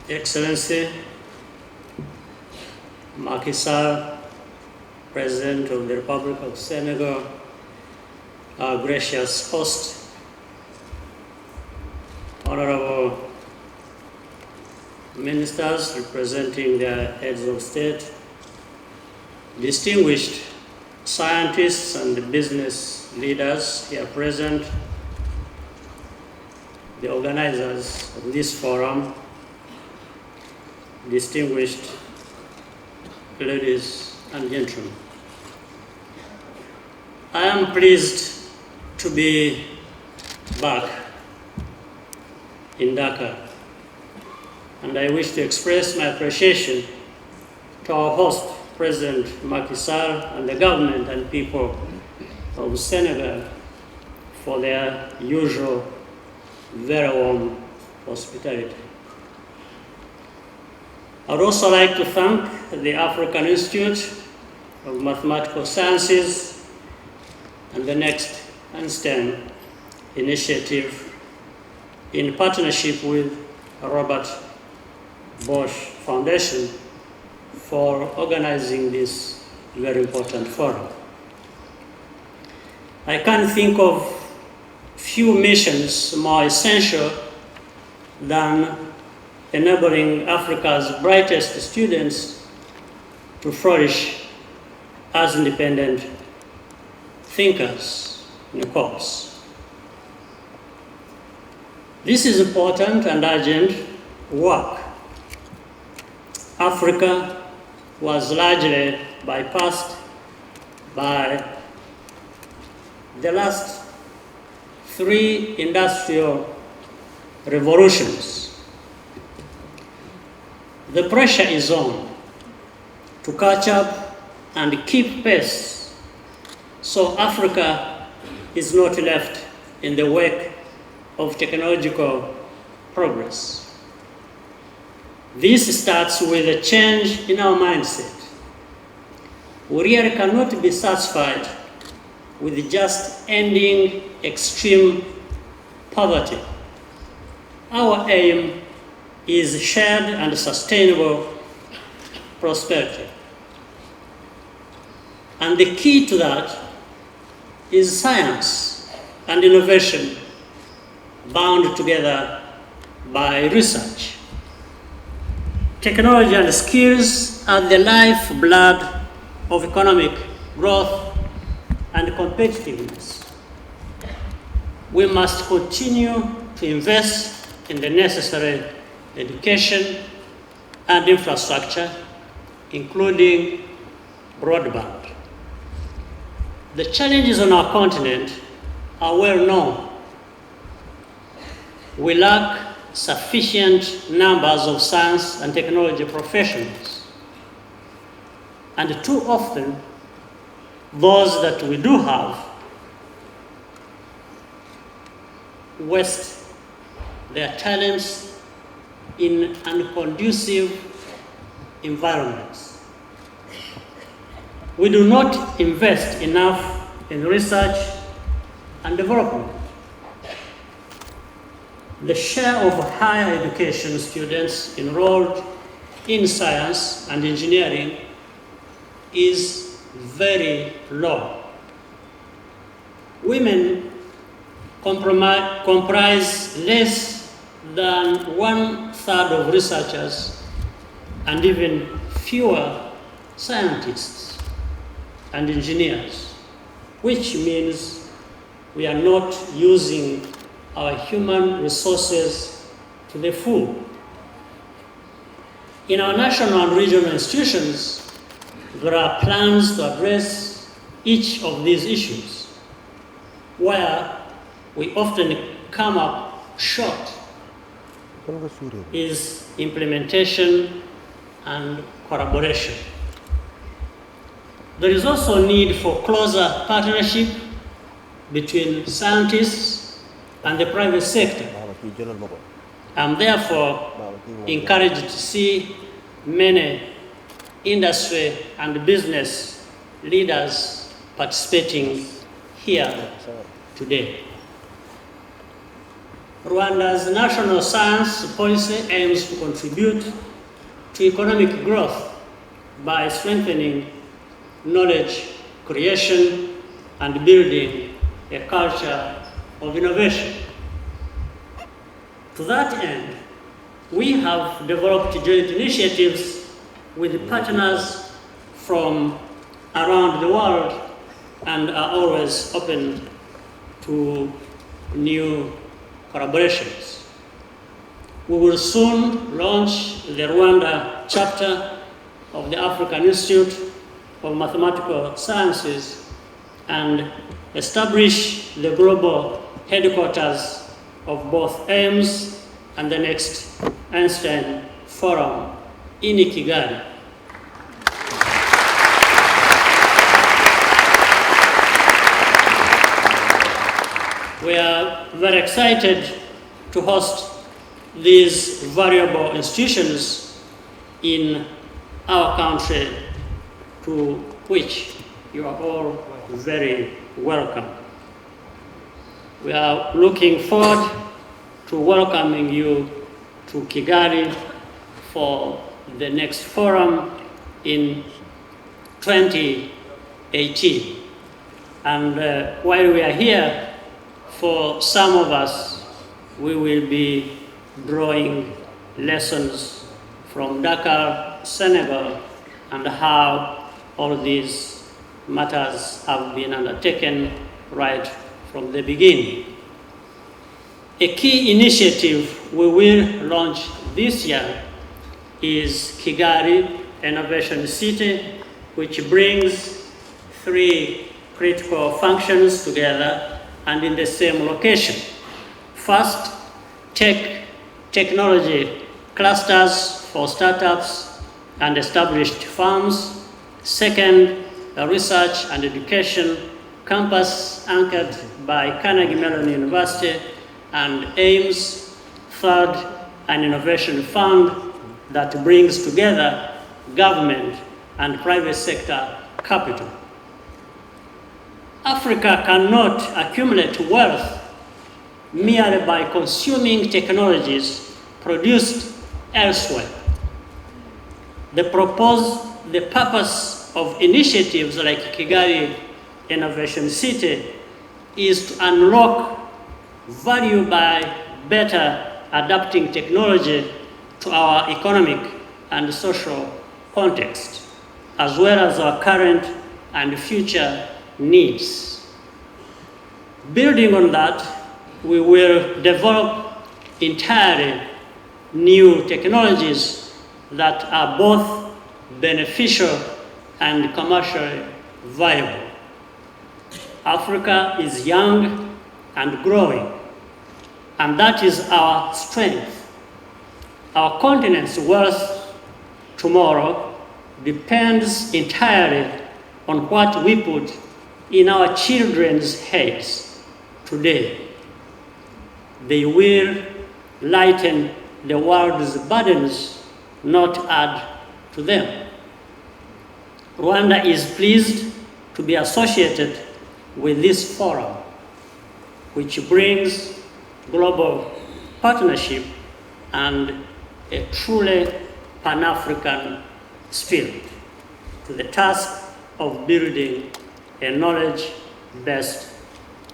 Excellency, Macky Sall, President of the Republic of Senegal, our gracious host, honorable ministers representing their heads of state, distinguished scientists and business leaders here present, the organizers of this forum, distinguished ladies and gentlemen. I am pleased to be back in Dakar, and I wish to express my appreciation to our host, President Macky Sall, and the government and people of Senegal for their usual very warm hospitality. I would also like to thank the African Institute of Mathematical Sciences and the next Einstein initiative in partnership with Robert Bosch Foundation for organizing this very important forum. I can't think of few missions more essential than enabling Africa's brightest students to flourish as independent thinkers in the course. This is important and urgent work. Africa was largely bypassed by the last 3 industrial revolutions. The pressure is on to catch up and keep pace so Africa is not left in the wake of technological progress. This starts with a change in our mindset. We really cannot be satisfied with just ending extreme poverty. Our aim is shared and sustainable prosperity. And the key to that is science and innovation bound together by research. Technology and skills are the lifeblood of economic growth and competitiveness. We must continue to invest in the necessary education and infrastructure, including broadband. The challenges on our continent are well known. We lack sufficient numbers of science and technology professionals, and too often, those that we do have waste their talents in unconducive environments. We do not invest enough in research and development. The share of higher education students enrolled in science and engineering is very low. Women comprise less than 1/3 of researchers and even fewer scientists and engineers, which means we are not using our human resources to the full. In our national and regional institutions, there are plans to address each of these issues, where we often come up short is implementation and collaboration. There is also a need for closer partnership between scientists and the private sector. I'm therefore encouraged to see many industry and business leaders participating here today. Rwanda's national science policy aims to contribute to economic growth by strengthening knowledge creation and building a culture of innovation. To that end, we have developed joint initiatives with partners from around the world and are always open to new collaborations. We will soon launch the Rwanda chapter of the African Institute of Mathematical Sciences and establish the global headquarters of both AIMS and the next Einstein Forum in Kigali. We are very excited to host these valuable institutions in our country, to which you are all very welcome. We are looking forward to welcoming you to Kigali for the next forum in 2018. And while we are here, for some of us, we will be drawing lessons from Dakar-Senegal and how all these matters have been undertaken right from the beginning. A key initiative we will launch this year is Kigali Innovation City, which brings three critical functions together and in the same location. First, technology clusters for startups and established firms. Second, a research and education campus anchored by Carnegie Mellon University and AIMS. Third, an innovation fund that brings together government and private sector capital. Africa cannot accumulate wealth merely by consuming technologies produced elsewhere. The purpose of initiatives like Kigali Innovation City is to unlock value by better adapting technology to our economic and social context, as well as our current and future needs. Building on that, we will develop entirely new technologies that are both beneficial and commercially viable. Africa is young and growing, and that is our strength. Our continent's wealth tomorrow depends entirely on what we put in our children's heads today. They will lighten the world's burdens, not add to them. Rwanda is pleased to be associated with this forum, which brings global partnership and a truly Pan-African spirit to the task of building a knowledge-based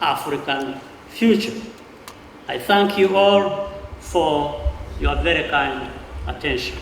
African future. I thank you all for your very kind attention.